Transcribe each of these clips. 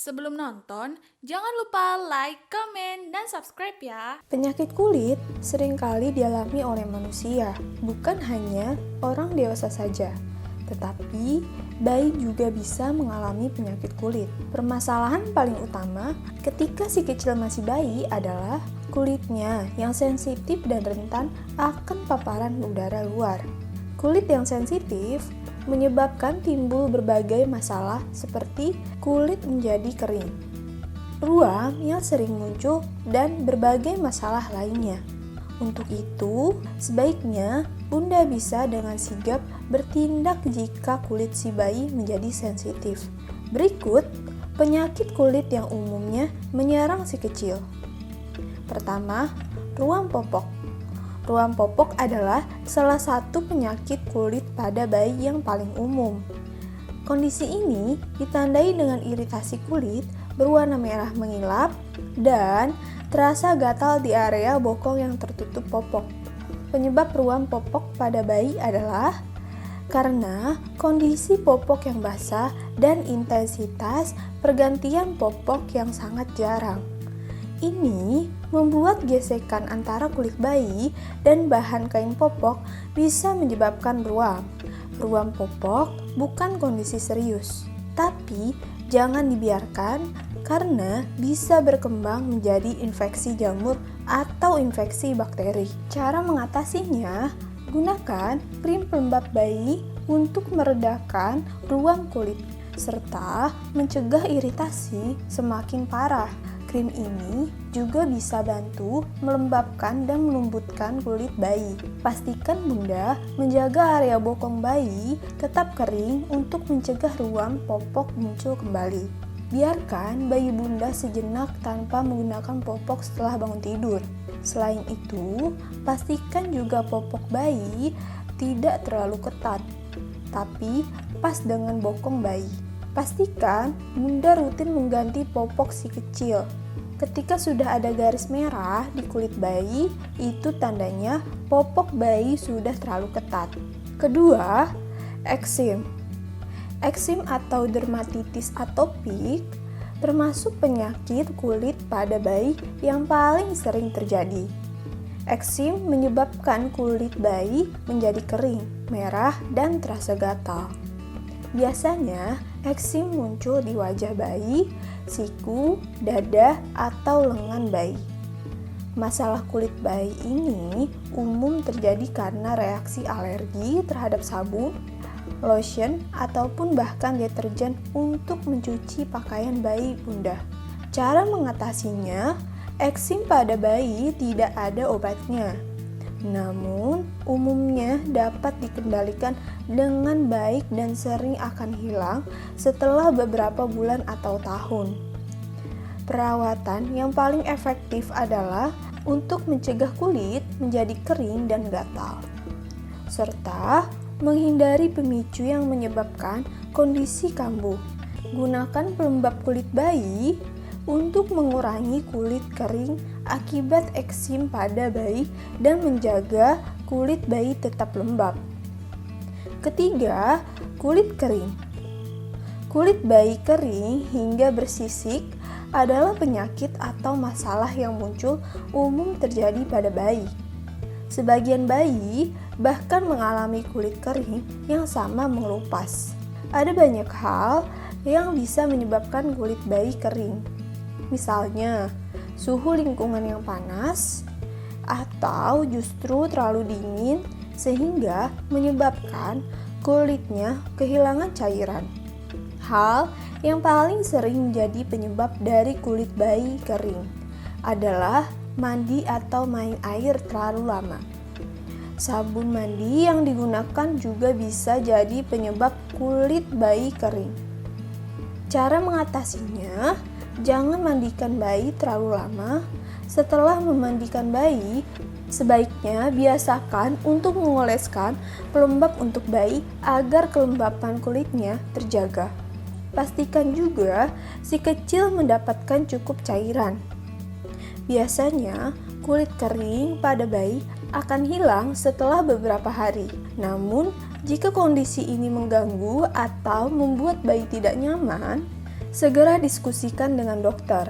Sebelum nonton, jangan lupa like, komen, dan subscribe ya. Penyakit kulit seringkali dialami oleh manusia, bukan hanya orang dewasa saja, tetapi bayi juga bisa mengalami penyakit kulit. Permasalahan paling utama ketika si kecil masih bayi adalah kulitnya yang sensitif dan rentan akan paparan udara luar. Kulit yang sensitif menyebabkan timbul berbagai masalah seperti kulit menjadi kering, ruam yang sering muncul, dan berbagai masalah lainnya. Untuk itu, sebaiknya Bunda bisa dengan sigap bertindak jika kulit si bayi menjadi sensitif. Berikut penyakit kulit yang umumnya menyerang si kecil. Pertama, ruam popok. Ruam popok adalah salah satu penyakit kulit pada bayi yang paling umum. Kondisi ini ditandai dengan iritasi kulit berwarna merah mengilap dan terasa gatal di area bokong yang tertutup popok. Penyebab ruam popok pada bayi adalah karena kondisi popok yang basah dan intensitas pergantian popok yang sangat jarang. Ini membuat gesekan antara kulit bayi dan bahan kain popok bisa menyebabkan ruam. Ruam popok bukan kondisi serius, tapi jangan dibiarkan karena bisa berkembang menjadi infeksi jamur atau infeksi bakteri. Cara mengatasinya, gunakan krim pelembab bayi untuk meredakan ruam kulit serta mencegah iritasi semakin parah. Krim ini juga bisa bantu melembabkan dan melembutkan kulit bayi. Pastikan Bunda menjaga area bokong bayi tetap kering untuk mencegah ruam popok muncul kembali. Biarkan bayi Bunda sejenak tanpa menggunakan popok setelah bangun tidur. Selain itu, pastikan juga popok bayi tidak terlalu ketat, tapi pas dengan bokong bayi. Pastikan Bunda rutin mengganti popok si kecil. Ketika sudah ada garis merah di kulit bayi, itu tandanya popok bayi sudah terlalu ketat. Kedua, eksim. Eksim atau dermatitis atopik termasuk penyakit kulit pada bayi yang paling sering terjadi. Eksim menyebabkan kulit bayi menjadi kering, merah, dan terasa gatal. Biasanya, eksim muncul di wajah bayi, siku, dada, atau lengan bayi. Masalah kulit bayi ini umum terjadi karena reaksi alergi terhadap sabun, lotion, ataupun bahkan deterjen untuk mencuci pakaian bayi Bunda. Cara mengatasinya, eksim pada bayi tidak ada obatnya. Namun, umumnya dapat dikendalikan dengan baik dan sering akan hilang setelah beberapa bulan atau tahun. Perawatan yang paling efektif adalah untuk mencegah kulit menjadi kering dan gatal, serta menghindari pemicu yang menyebabkan kondisi kambuh. Gunakan pelembab kulit bayi untuk mengurangi kulit kering akibat eksim pada bayi dan menjaga kulit bayi tetap lembab. Ketiga, kulit kering. Kulit bayi kering hingga bersisik adalah penyakit atau masalah yang muncul umum terjadi pada bayi. Sebagian bayi bahkan mengalami kulit kering yang sama mengelupas. Ada banyak hal yang bisa menyebabkan kulit bayi kering. Misalnya, suhu lingkungan yang panas, atau justru terlalu dingin sehingga menyebabkan kulitnya kehilangan cairan. Hal yang paling sering menjadi penyebab dari kulit bayi kering adalah mandi atau main air terlalu lama. Sabun mandi yang digunakan juga bisa jadi penyebab kulit bayi kering. Cara mengatasinya, jangan mandikan bayi terlalu lama. Setelah memandikan bayi, sebaiknya biasakan untuk mengoleskan pelembab untuk bayi agar kelembapan kulitnya terjaga. Pastikan juga si kecil mendapatkan cukup cairan. Biasanya, kulit kering pada bayi akan hilang setelah beberapa hari. Namun, jika kondisi ini mengganggu atau membuat bayi tidak nyaman, Segera diskusikan dengan dokter.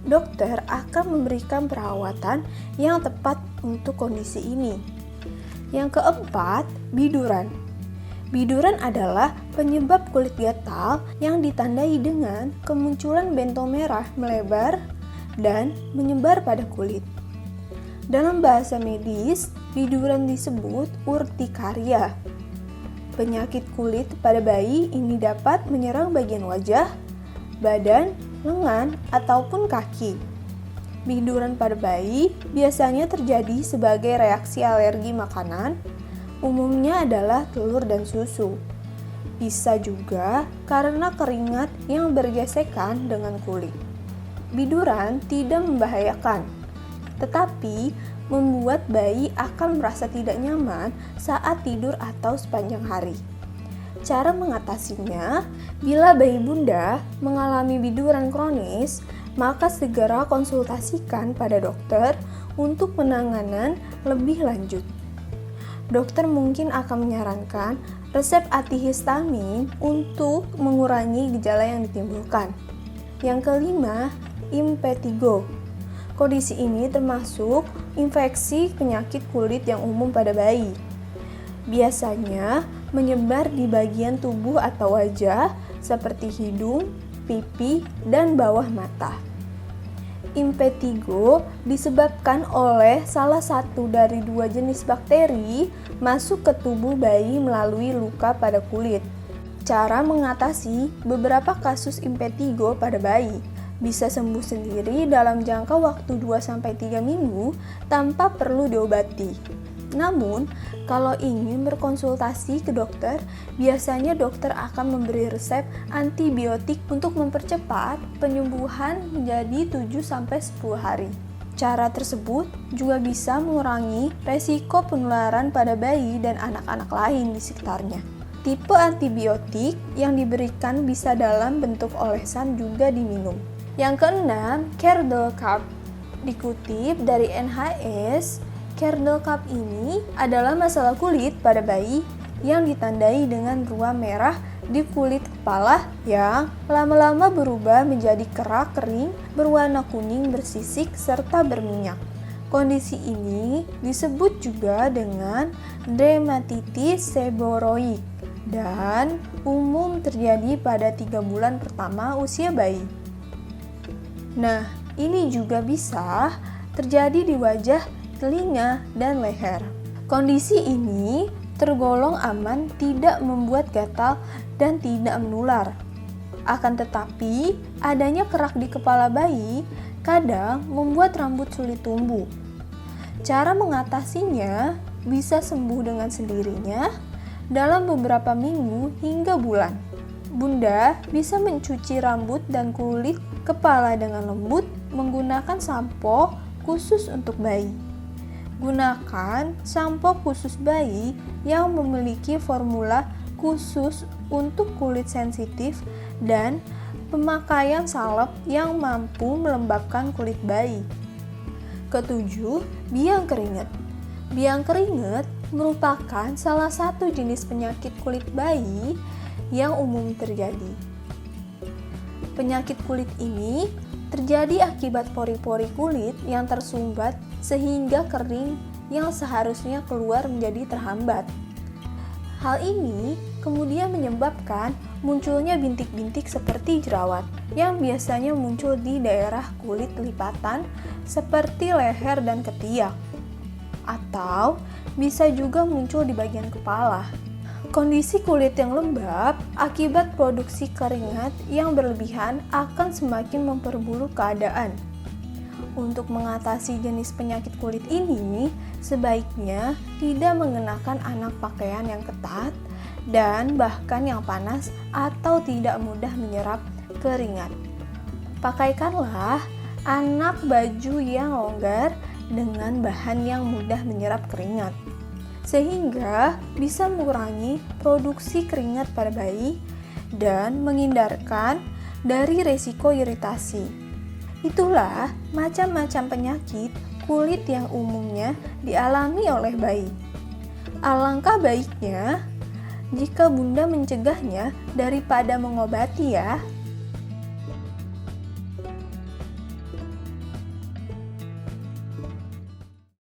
Dokter akan memberikan perawatan yang tepat untuk kondisi ini. Yang keempat, biduran. Biduran adalah penyebab kulit gatal yang ditandai dengan kemunculan bentol merah melebar dan menyebar pada kulit. Dalam bahasa medis, biduran disebut urtikaria. Penyakit kulit pada bayi ini dapat menyerang bagian wajah, badan, lengan, ataupun kaki. Biduran pada bayi biasanya terjadi sebagai reaksi alergi makanan, umumnya adalah telur dan susu. Bisa juga karena keringat yang bergesekan dengan kulit. Biduran tidak membahayakan, tetapi membuat bayi akan merasa tidak nyaman saat tidur atau sepanjang hari. Cara mengatasinya, bila bayi bunda mengalami biduran kronis, maka segera konsultasikan pada dokter untuk penanganan lebih lanjut. Dokter mungkin akan menyarankan resep antihistamin untuk mengurangi gejala yang ditimbulkan. Yang kelima, impetigo. Kondisi ini termasuk infeksi penyakit kulit yang umum pada bayi. Biasanya menyebar di bagian tubuh atau wajah seperti hidung, pipi, dan bawah mata. Impetigo disebabkan oleh salah satu dari dua jenis bakteri masuk ke tubuh bayi melalui luka pada kulit. Cara mengatasi beberapa kasus impetigo pada bayi bisa sembuh sendiri dalam jangka waktu 2-3 minggu tanpa perlu diobati. Namun, kalau ingin berkonsultasi ke dokter, biasanya dokter akan memberi resep antibiotik untuk mempercepat penyembuhan menjadi 7-10 hari. Cara tersebut juga bisa mengurangi resiko penularan pada bayi dan anak-anak lain di sekitarnya. Tipe antibiotik yang diberikan bisa dalam bentuk olesan juga diminum. Yang keenam, Cardel Cup. Dikutip dari NHS, Cardel Cup ini adalah masalah kulit pada bayi yang ditandai dengan ruam merah di kulit kepala yang lama-lama berubah menjadi kerak kering, berwarna kuning bersisik, serta berminyak. Kondisi ini disebut juga dengan dermatitis seborrhoic dan umum terjadi pada 3 bulan pertama usia bayi. Nah, ini juga bisa terjadi di wajah, telinga, dan leher. Kondisi ini tergolong aman, tidak membuat gatal, dan tidak menular. Akan tetapi, adanya kerak di kepala bayi kadang membuat rambut sulit tumbuh. Cara mengatasinya bisa sembuh dengan sendirinya dalam beberapa minggu hingga bulan. Bunda bisa mencuci rambut dan kulit kepala dengan lembut menggunakan sampo khusus untuk bayi. Gunakan sampo khusus bayi yang memiliki formula khusus untuk kulit sensitif dan pemakaian salep yang mampu melembabkan kulit bayi. Ketujuh, biang keringat. Biang keringat merupakan salah satu jenis penyakit kulit bayi yang umum terjadi. Penyakit kulit ini terjadi akibat pori-pori kulit yang tersumbat sehingga kering yang seharusnya keluar menjadi terhambat. Hal ini kemudian menyebabkan munculnya bintik-bintik seperti jerawat yang biasanya muncul di daerah kulit lipatan seperti leher dan ketiak, atau bisa juga muncul di bagian kepala. Kondisi kulit yang lembab akibat produksi keringat yang berlebihan akan semakin memperburuk keadaan. Untuk mengatasi jenis penyakit kulit ini, sebaiknya tidak mengenakan anak pakaian yang ketat dan bahkan yang panas atau tidak mudah menyerap keringat. Pakaikanlah anak baju yang longgar dengan bahan yang mudah menyerap keringat, sehingga bisa mengurangi produksi keringat pada bayi dan menghindarkan dari risiko iritasi. Itulah macam-macam penyakit kulit yang umumnya dialami oleh bayi. Alangkah baiknya jika Bunda mencegahnya daripada mengobati ya.